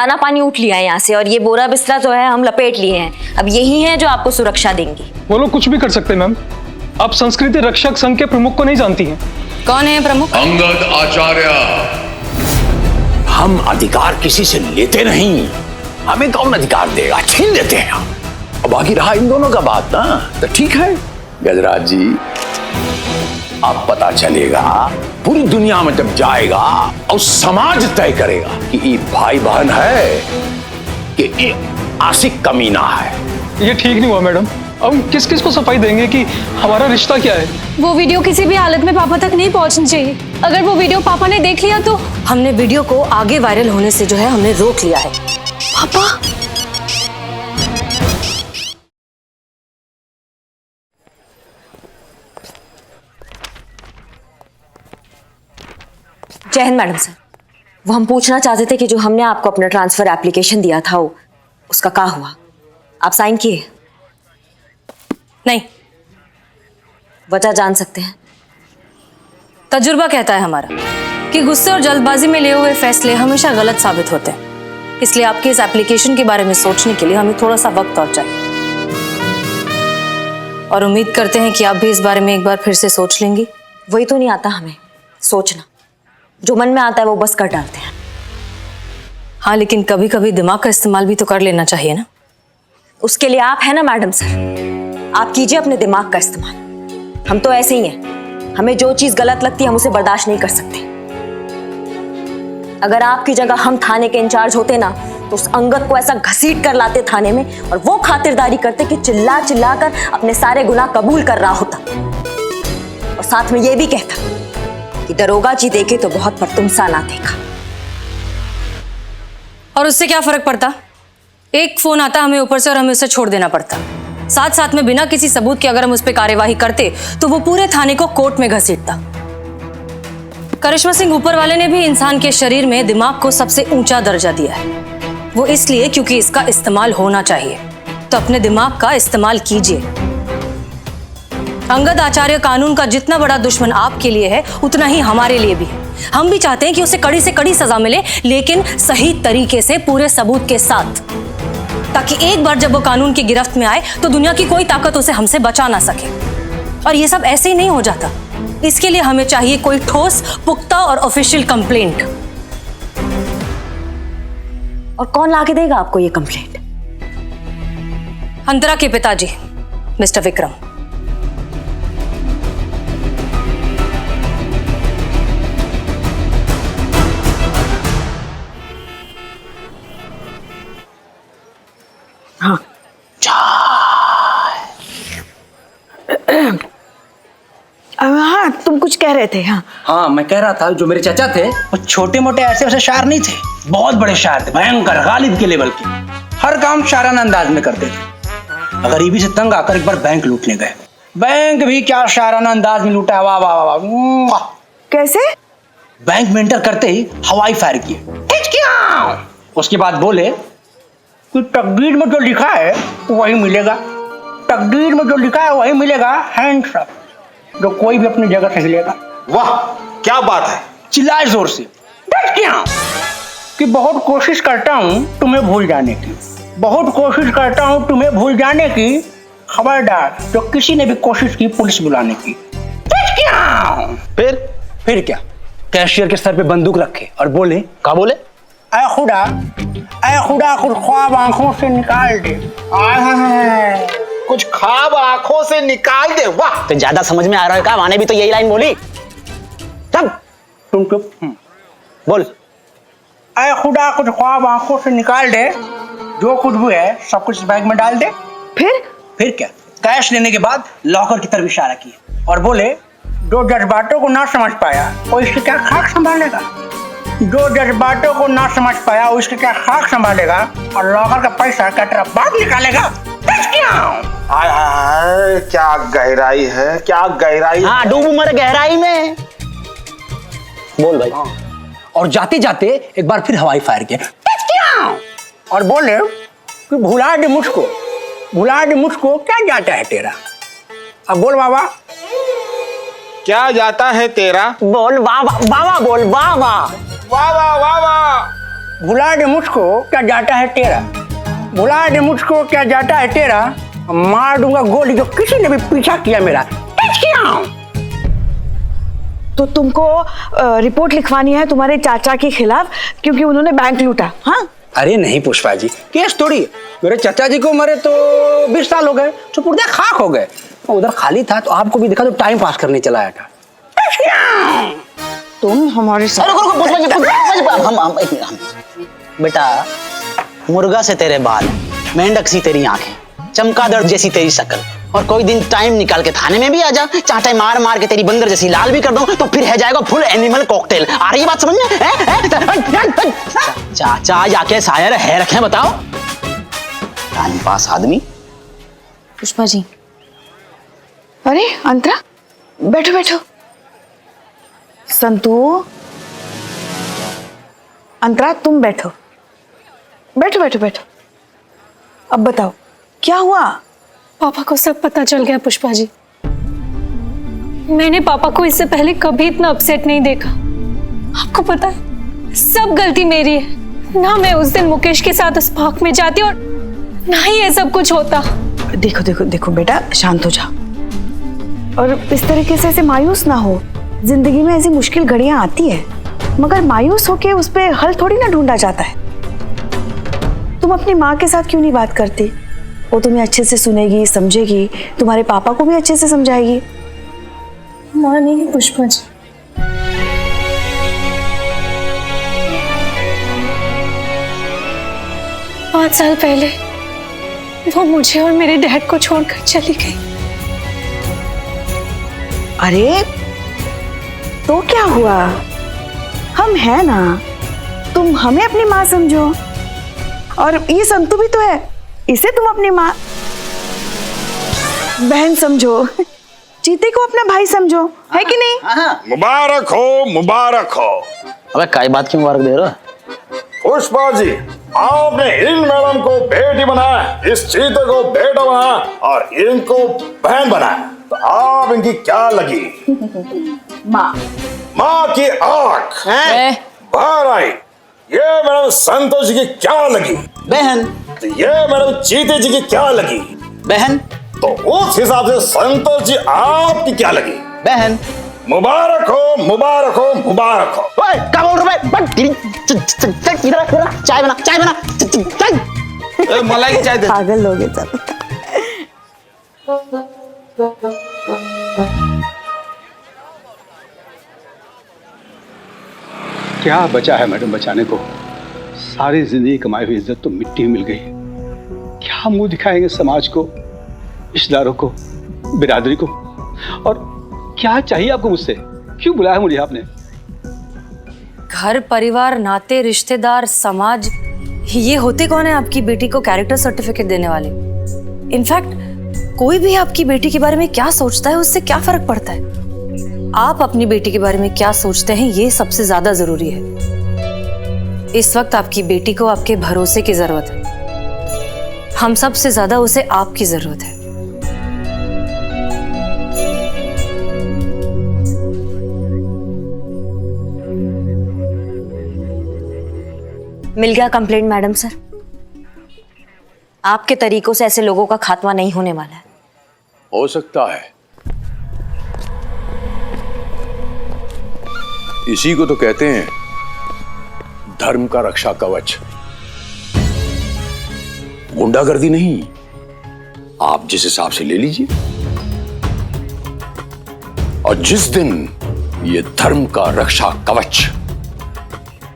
दाना पानी उठ लिया है यहाँ से, और ये बोरा बिस्तरा जो है हम लपेट लिए हैं। अब यही है जो आपको सुरक्षा देंगी। वो लोग कुछ भी कर सकते हैं मैम। आप संस्कृति रक्षक संघ के प्रमुख को नहीं जानती हैं। कौन है प्रमुख? अंगद आचार्य। हम अधिकार किसी से लेते नहीं, हमें कौन अधिकार देगा, छीन लेते हैं। अब बाकी रहा इन दोनों का बात ना, तो ठीक है गजराज जी, अब पता चलेगा, पूरी दुनिया में जब जाएगा और समाज तय करेगा कि ये भाई बहन है कि ये आशिक कमीना है। ये ठीक नहीं हुआ मैडम। अब हम किस किस को सफाई देंगे कि हमारा रिश्ता क्या है? वो वीडियो किसी भी हालत में पापा तक नहीं पहुंचनी चाहिए। अगर वो वीडियो पापा ने देख लिया तो हमने वीडियो को आगे वायरल होने से जो है हमने रोक लिया है। पापा जय हिंद मैडम सर। वो हम पूछना चाहते थे कि जो हमने आपको अपना ट्रांसफर एप्लीकेशन दिया था उसका क्या हुआ? आप साइन किए? नहीं। वजह जान सकते हैं? तजुर्बा कहता है हमारा कि गुस्से और जल्दबाजी में लिए हुए फैसले हमेशा गलत साबित होते हैं। इसलिए आपके इस एप्लीकेशन के बारे में सोचने के लिए हमें थोड़ा सा वक्त और चाहिए, और उम्मीद करते हैं कि आप भी इस बारे में एक बार फिर से सोच लेंगी। वही तो नहीं आता हमें सोचना, जो मन में आता है वो बस कर डालते हैं। हाँ, लेकिन कभी कभी दिमाग का इस्तेमाल भी तो कर लेना चाहिए ना। उसके लिए आप है ना मैडम सर, आप कीजिए अपने दिमाग का इस्तेमाल। हम तो ऐसे ही हैं, हमें जो चीज गलत लगती है हम उसे बर्दाश्त नहीं कर सकते। अगर आपकी जगह हम थाने के इंचार्ज होते ना तो उस अंगद को ऐसा घसीट कर लाते थाने में, और वो खातिरदारी करते कि चिल्ला चिल्ला कर अपने सारे गुनाह कबूल कर रहा होता, और साथ में ये भी कहता कि दरोगा जी देखे तो बहुत पर तुम सा ना देखा। और उससे क्या फर्क पड़ता? एक फोन आता हमें ऊपर से और हमें उसे छोड़ देना पड़ता। साथ साथ में बिना किसी सबूत के अगर हम उस पर कार्यवाही करते तो वो पूरे थाने को कोर्ट में घसीटता। करिश्मा सिंह ऊपर वाले ने भी इंसान के शरीर में दिमाग को सबसे ऊंचा दर्जा दिया है। वो इसलिए क्योंकि इसका इस्तेमाल होना चाहिए, तो अपने दिमाग का इस्तेमाल कीजिए। अंगद आचार्य कानून का जितना बड़ा दुश्मन आपके लिए है उतना ही हमारे लिए भी है। हम भी चाहते हैं कि उसे कड़ी से कड़ी सजा मिले, लेकिन सही तरीके से, पूरे सबूत के साथ, ताकि एक बार जब वो कानून की गिरफ्त में आए तो दुनिया की कोई ताकत उसे हमसे बचा ना सके। और ये सब ऐसे ही नहीं हो जाता। इसके लिए हमें चाहिए कोई ठोस, पुख्ता और ऑफिशियल कंप्लेंट। और कौन लाके देगा आपको ये कंप्लेंट? अंतरा के पिताजी मिस्टर विक्रम। हाँ हाँ, तुम कुछ कह रहे थे। हाँ, मैं कह रहा था जो मेरे चाचा थे वो छोटे मोटे ऐसे वैसे शायर नहीं थे, बहुत बड़े शायर थे, भयंकर, गालिब के लेवल के। हर काम शायराना अंदाज में करते थे। गरीबी से तंग आकर एक बार बैंक लूटने गए। बैंक भी क्या शायराना अंदाज में लूटा, वाह वाह वाह वाह। कैसे? बैंक में एंटर करते ही हवाई फायर किए। उसके बाद बोले कि तकदीर में जो लिखा है वही मिलेगा, तकदीर में जो लिखा है वही मिलेगा, हैंड्स अप, जो कोई भी अपनी जगह से हिलेगा। वाह क्या बात है। चिल्लाए जोर से कि बहुत कोशिश करता हूं तुम्हें भूल जाने की, बहुत कोशिश करता हूं तुम्हें भूल जाने की, खबरदार जो किसी ने भी कोशिश की पुलिस बुलाने की। फिर क्या? कैशियर के सर पे बंदूक रखे और बोले, क्या बोले? ऐ खुदा कुछ ख्वाब आंखों से निकाल दे। कुछ ख्वाब आंखों से निकाल दे। वाह, तो ज्यादा समझ में आ रहा है क्या? माने भी तो यही लाइन बोली। तब तुम चुप बोल। ऐ खुदा कुछ ख्वाब आंखों से निकाल दे, जो कुछ भी है सब कुछ बैग में डाल दे। फिर क्या? कैश लेने के बाद लॉकर की तरफ इशारा किया और बोले, जो जज्बातों को ना समझ पाया वो इसके क्या खाक संभालेगा, जो जज्बातों को ना समझ पाया वो इसके क्या खाक संभालेगा, और लॉकर का पैसा क्या तेरा बाप निकालेगा। हाय हाय, क्या गहराई है, क्या गहराई। हाँ, डूब मर गहराई में। बोल भाई। और जाते जाते एक बार फिर हवाई फायर किया और बोले कि भुला दे मुझको, भुला दे मुझको, क्या जाता है तेरा। अब बोल बाबा, क्या जाता है तेरा। बोल वाह वाह, वाह बोल वाह वाह। वाह वाह वाह वाह। भुला दे मुझको क्या जाता है तेरा, भुला दे मुझको क्या जाता है तेरा, मार दूंगा गोली जो किसी ने भी पीछा किया मेरा। तो तुमको रिपोर्ट लिखवानी है तुम्हारे चाचा के खिलाफ क्योंकि उन्होंने बैंक लूटा? हाँ, अरे नहीं पुष्पा जी, केस थोड़ी है। मेरे चाचा जी को मरे तो 20 साल हो गए, चुपुर्दे खाक हो गए। उधर खाली था तो आपको भी दिखा तो टाइम पास करने चला आया था। तुम हमारे साथ हम बेटा, मुर्गा से तेरे बाल, मेंढक सी तेरी आंखें, चमगादड़ जैसी तेरी शक्ल, और कोई दिन टाइम निकाल के थाने में भी आ जा, चाटे मार मार के तेरी बंदर जैसी लाल भी कर दूं तो फिर है जाएगा फुल एनिमल कॉकटेल। आ रही बात समझ में? चाचा जाके शायर है रखे बताओ, टाइम पास आदमी। पुष्पा जी, अरे अंतरा, बैठो बैठो। संतू, अंतरा तुम बैठो बैठो बैठो बैठो। अब बताओ क्या हुआ? पापा को सब पता चल गया पुष्पा जी। मैंने पापा को इससे पहले कभी इतना अपसेट नहीं देखा। आपको पता है, सब गलती मेरी है। ना मैं उस दिन मुकेश के साथ उस पार्क में जाती और ना ही ये सब कुछ होता। देखो देखो देखो बेटा, शांत हो जाओ और इस तरीके से ऐसे मायूस ना हो। जिंदगी में ऐसी मुश्किल घड़ियां आती है, मगर मायूस होके उस पे हल थोड़ी ना ढूंढा जाता है। तुम अपनी माँ के साथ क्यों नहीं बात करती? वो तुम्हें अच्छे से सुनेगी, समझेगी, तुम्हारे पापा को भी अच्छे से समझाएगी। माँ नहीं पुष्पा जी, पाँच साल पहले वो मुझे और मेरे डैड को छोड़कर चली गई। अरे तो क्या हुआ, हम हैं ना, तुम हमें अपनी माँ समझो। और ये संतू भी तो है, इसे तुम अपनी माँ बहन समझो, चीते को अपना भाई समझो, है कि नहीं? मुबारक हो, मुबारक हो। अबे काय बात की मुबारक दे रहे हो? पुष्पा जी, आपने इन मैडम को बेटी बनाया, इस चीते को बेटा बनाया और इनको बहन बनाया, तो आप इनकी क्या लगी? माँ। माँ की आंख बाहर आई। ये मैडम संतोष जी की क्या लगी? बहन। तो ये मैडम चीते जी की क्या लगी? बहन। तो उस हिसाब से संतोष जी आपकी क्या लगी? बहन। मुबारक हो, मुबारक हो, मुबारक हो। ओए, क्या बोल रहा है? चाय बना, चाय बना, चल। मलाई की चाय दे। पागल लोग हैं सब। क्या बचा है मैडम बचाने को? सारी जिंदगी कमाई हुई इज्जत तो मिट्टी में मिल गई। क्या मुंह दिखाएंगे समाज को, रिश्तेदारों को, बिरादरी को? और क्या चाहिए आपको मुझसे? क्यों बुलाया मुझे आपने? घर परिवार, नाते, रिश्तेदार, समाज, ये होते कौन है आपकी बेटी को कैरेक्टर सर्टिफिकेट देने वाले? इनफैक्ट कोई भी आपकी बेटी के बारे में क्या सोचता है उससे क्या फर्क पड़ता है? आप अपनी बेटी के बारे में क्या सोचते हैं ये सबसे ज्यादा जरूरी है। इस वक्त आपकी बेटी को आपके भरोसे की जरूरत है। हम सबसे ज्यादा उसे आपकी जरूरत है। मिल गया कंप्लेंट मैडम सर। आपके तरीकों से ऐसे लोगों का खात्मा नहीं होने वाला है। हो सकता है, इसी को तो कहते हैं धर्म का रक्षा कवच। गुंडागर्दी नहीं, आप जिस हिसाब से ले लीजिए। और जिस दिन ये धर्म का रक्षा कवच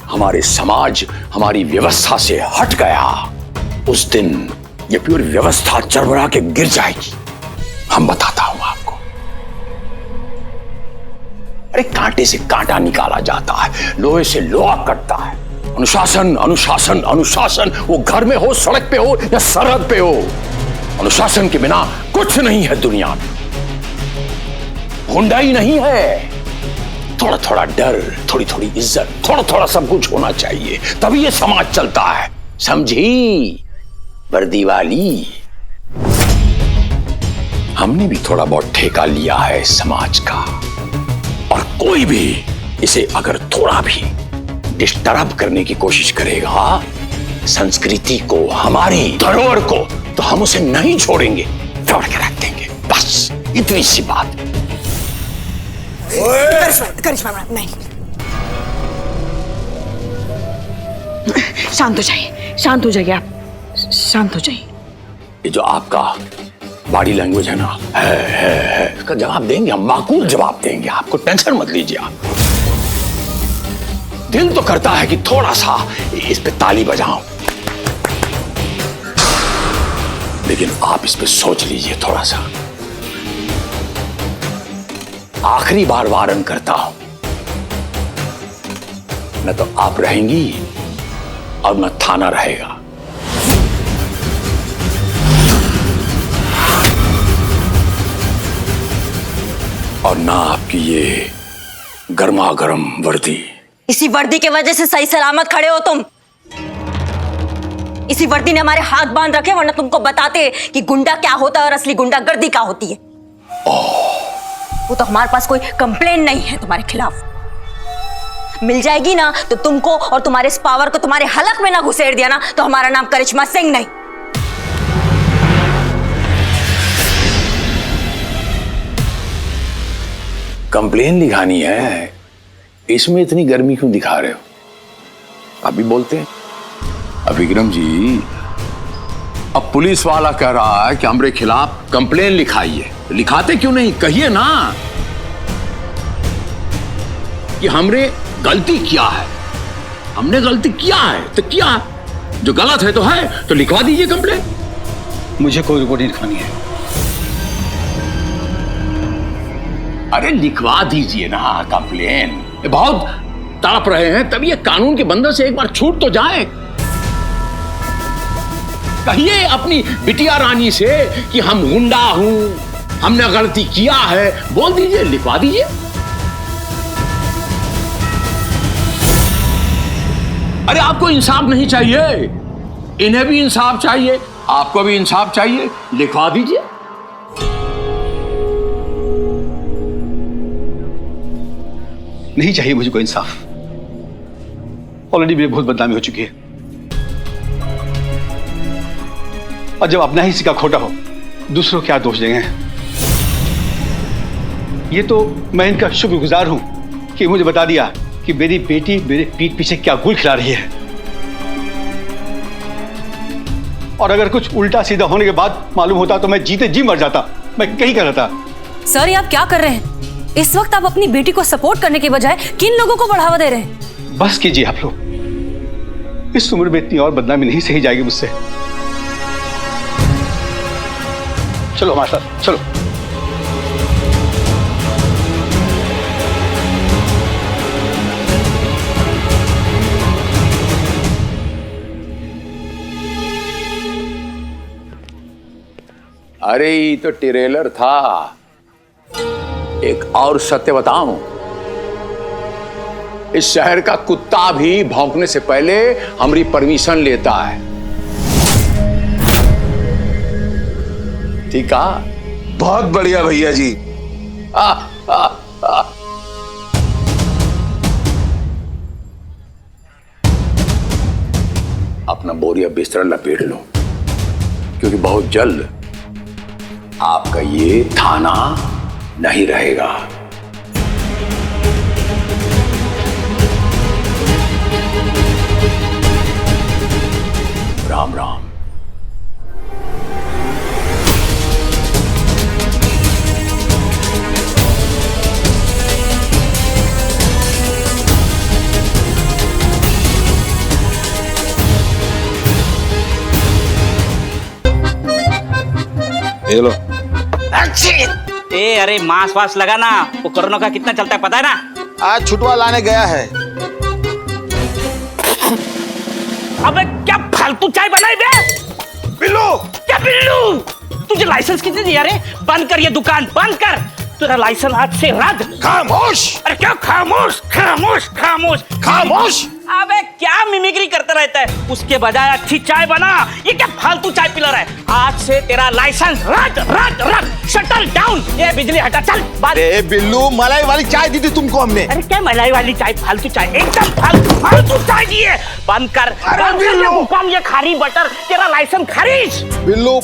हमारे समाज, हमारी व्यवस्था से हट गया, उस दिन ये पूरी व्यवस्था चरमरा के गिर जाएगी। हम बताता हूं आपको। अरे कांटे से कांटा निकाला जाता है, लोहे से लोहा कटता है। अनुशासन, अनुशासन, अनुशासन, वो घर में हो, सड़क पे हो या सरहद पे हो, अनुशासन के बिना कुछ नहीं है दुनिया में। गुंडाई नहीं है, थोड़ा थोड़ा डर, थोड़ी थोड़ी इज्जत, थोड़ा थोड़ा सब कुछ होना चाहिए, तभी ये समाज चलता है। समझी वर्दी वाली? हमने भी थोड़ा बहुत ठेका लिया है समाज का, और कोई भी इसे अगर थोड़ा भी डिस्टर्ब करने की कोशिश करेगा संस्कृति को, हमारी धरोहर को, तो हम उसे नहीं छोड़ेंगे, तोड़ के रख देंगे। बस इतनी सी बात। करिश्मा मैडम नहीं, शांत हो जाइए, शांत हो जाइए, आप शांत हो जाइए। ये जो आपका बॉडी लैंग्वेज है ना, है इसका जवाब देंगे हम, माकूल जवाब देंगे, आपको टेंशन मत लीजिए आप। दिल तो करता है कि थोड़ा सा इस पे ताली बजाऊं, लेकिन आप इस पे सोच लीजिए थोड़ा सा। आखिरी बार वारन करता हूं, न तो आप रहेंगी और न थाना रहेगा। और ना आपकी ये गर्मा गर्म वर्दी। इसी वर्दी की वजह से सही सलामत खड़े हो तुम। इसी वर्दी ने हमारे हाथ बांध रखे, वरना तुमको बताते कि गुंडा क्या होता है और असली गुंडागर्दी क्या होती है। वो तो हमारे पास कोई कंप्लेन नहीं है तुम्हारे खिलाफ। मिल जाएगी ना तो तुमको और तुम्हारे इस पावर को तुम्हारे हलक में ना घुसेड़ दिया ना तो हमारा नाम करिश्मा सिंह नहीं। कंप्लेन लिखानी है, इसमें इतनी गर्मी क्यों दिखा रहे हो? अभी बोलते हैं। अब विक्रम जी, अब पुलिस वाला कह रहा है कि हमारे खिलाफ कंप्लेन लिखाइए, लिखाते क्यों नहीं? कहिए ना कि हमने गलती किया है, हमने गलती किया है तो किया, जो गलत है तो है, तो लिखवा दीजिए कंप्लेन। मुझे कोई रिपोर्ट नहीं लिखवानी है। अरे लिखवा दीजिए ना कंप्लेन, बहुत तड़प रहे हैं, तब ये कानून के बंधन से एक बार छूट तो जाए। कहिए अपनी बिटिया रानी से कि हम गुंडा हूं, हमने गलती किया है, बोल दीजिए, लिखवा दीजिए। अरे आपको इंसाफ नहीं चाहिए? इन्हें भी इंसाफ चाहिए, आपको भी इंसाफ चाहिए, लिखवा दीजिए। नहीं चाहिए मुझे कोई इंसाफ। ऑलरेडी मेरी बहुत बदनामी हो चुकी है, और जब अपना ही सिक्का खोटा हो, दूसरों क्या दोष देंगे? ये तो मैं इनका शुक्रगुजार हूं कि मुझे बता दिया कि मेरी बेटी मेरे पीठ पीछे क्या गुल खिला रही है। और अगर कुछ उल्टा सीधा होने के बाद मालूम होता तो मैं जीते जी मर जाता, मैं कहीं कर रहा था। सर, ये आप क्या कर रहे हैं? इस वक्त आप अपनी बेटी को सपोर्ट करने के बजाय किन लोगों को बढ़ावा दे रहे हैं? बस कीजिए आप लोग, इस उम्र में इतनी और बदनामी नहीं सही जाएगी मुझसे। चलो हमारे साथ चलो। अरे ये तो ट्रेलर था। एक और सत्य बताऊं, इस शहर का कुत्ता भी भौंकने से पहले हमारी परमिशन लेता है। ठीक है? बहुत बढ़िया भैया जी। अपना बोरिया बिस्तर लपेट लो, क्योंकि बहुत जल्द आपका ये थाना नहीं रहेगा। राम राम। ये लो। ए अरे मांस वास लगा ना, वो कोरोना का कितना चलता है पता है ना? आज छुटवा लाने गया है। अबे क्या फालतू चाय बनाई बे? बिल्लू। क्या बिल्लू? तुझे लाइसेंस किसने दिया रे? बंद कर ये दुकान, बंद कर। तेरा लाइसेंस आज से रद्द। खामोश। अरे क्या खामोश? खामोश खामोश खामोश। अबे क्या मिमिक्री करता रहता है? उसके बजाय अच्छी चाय बना। ये क्या फालतू चाय पिला रहा है? आज से तेरा लाइसेंस रद्द रद्द रद्द। Shuttle down. ये बिजली हटा, चल बात। ए बिल्लू, मलाई वाली चाय दी थी तुमको हमने। अरे क्या मलाई वाली चाय? फालतू चाय, एकदम फालतू फालतू चाय दी है। बंद कर। हुक्म ये खारी बटर, तेरा लाइसेंस खारिज। बिल्लू,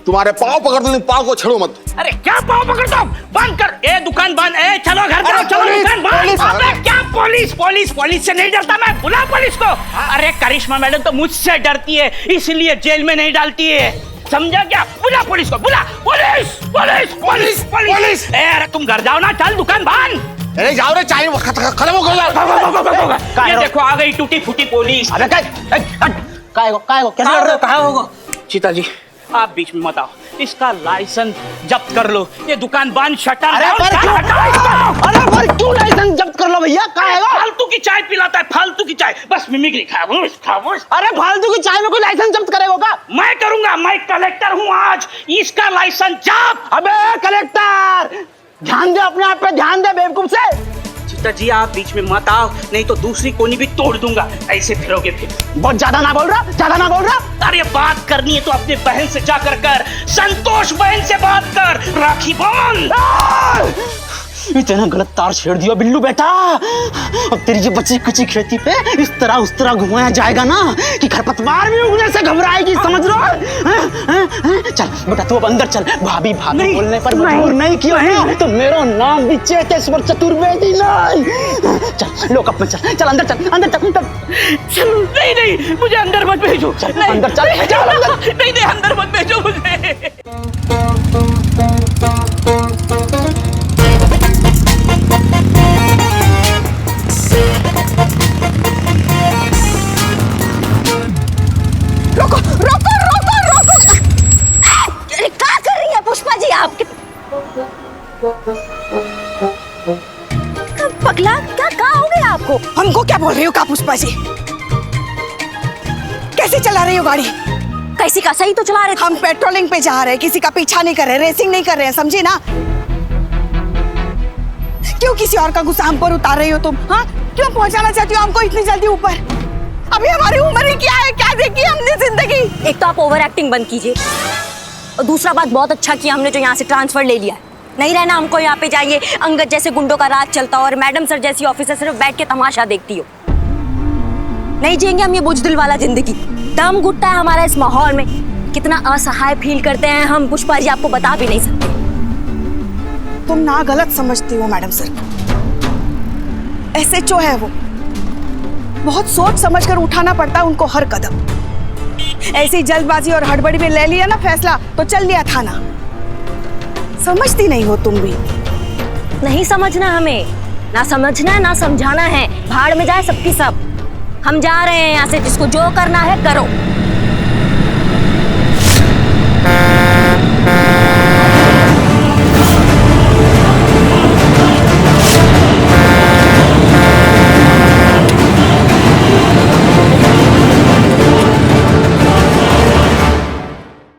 तुम्हारे पाँव पकड़ दो, पाँव को छेड़ो मत। अरे क्या पाँव पकड़ता हूँ? बंद कर। ए दुकान बंद। ए चलो घर जाओ, चलो दुकान बंद। अबे क्या पुलिस? पुलिस पुलिस से नहीं डरता मैं, बुला पुलिस को। अरे करिश्मा मैडम तो मुझसे डरती है, इसलिए जेल में नहीं डालती है, समझा क्या? बुला पुलिस को, बुला। Police police police police. ए अरे तुम घर जाओ ना, चल दुकान बंद। अरे जाओ रे, चाय खत्म हो गया। ये देखो आ गई टूटी फूटी पुलिस। अरे काय को कैसे लड़ रहे हो? कहाँ होगा? सीता जी आप बीच में मत आओ, इसका लाइसेंस जब्त कर लो। ये दुकान बंद, शटर। अरे पर क्यों लाइसेंस जब्त कर लो भैया? कहाँ है? फालतू की चाय पिलाता है, फालतू की चाय। बस मिमिक्री खामोश खामोश। अरे फालतू की चाय में कोई लाइसेंस जब्त करेगा क्या? मैं करूंगा, मैं कलेक्टर हूँ आज। इसका लाइसेंस जब्त। अबे कलेक्टर, ध्यान दे अपने आप पे, ध्यान दे बेवकूफ से। सीता जी आप बीच में मत आओ, नहीं तो दूसरी कोनी भी तोड़ दूंगा। ऐसे फिरोगे फिर। बहुत ज्यादा ना बोल रहा, ज्यादा ना बोल रहा। अरे बात करनी है तो अपने बहन से जाकर कर, संतोष बहन से बात कर। राखी बांध। इतना गलत तार छेड़ दिया बिल्लू बेटा। अब तेरी ये बची कुची खेती पे इस तरह उस तरह घुमाया जाएगा ना कि खरपतवार भी उगने से घबराएगी, समझ लो। चल बेटा तू अब अंदर चल। भाभी भाभी बोलने पर मजबूर नहीं किया है तो मेरा नाम भी चेतेश्वर चतुर्वेदी नहीं। चल लोकअप में चल, चल अंदर चल, अंदर चल। चल नहीं नहीं, मुझे अंदर मत भेजो। अंदर चल, नहीं नहीं अंदर मत भेजो मुझे। रोको रोको रोको रोको। अरे क्या कर रही है पुष्पा जी आप? पगला क्या हो गया आपको? हमको क्या बोल रही हो का पुष्पा जी? कैसे चला रही हो गाड़ी? कैसी का? सही तो चला रहे थे। हम पेट्रोलिंग पे जा रहे हैं, किसी का पीछा नहीं कर रहे, रेसिंग नहीं कर रहे हैं, समझे ना? क्यों किसी और का गुस्सा हम पर उतार रही हो तुम? हाँ क्यों पहुंचाना चाहती हो हमको इतनी जल्दी ऊपर? अभी हमारी उम्र ही क्या है, क्या देखी हमने जिंदगी? एक तो आप ओवर एक्टिंग बंद कीजिए, और दूसरा बात बहुत अच्छा किया हमने जो यहाँ से ट्रांसफर ले लिया। नहीं रहना हमको यहाँ पे। जाइए अंगद जैसे गुंडों का राज चलता हो और मैडम सर जैसी ऑफिसर सिर्फ बैठ के तमाशा देखती हो। नहीं जिएंगे हम ये बुजदिल वाला जिंदगी। दम घुटता है हमारा इस माहौल में। कितना असहाय फील करते हैं हम पुष्पा जी, आपको बता भी नहीं सकते। तुम ना गलत समझती हो मैडम सर को। SHO है वो, बहुत सोच समझकर उठाना पड़ता है उनको हर कदम। ऐसी जल्दबाजी और हड़बड़ी में ले लिया ना फैसला तो चल लिया थाना। समझती नहीं हो तुम भी। नहीं समझना हमें, ना समझना ना समझाना है। भाड़ में जाए सबकी सब। हम जा रहे हैं यहाँ से, जिसको जो करना है करो।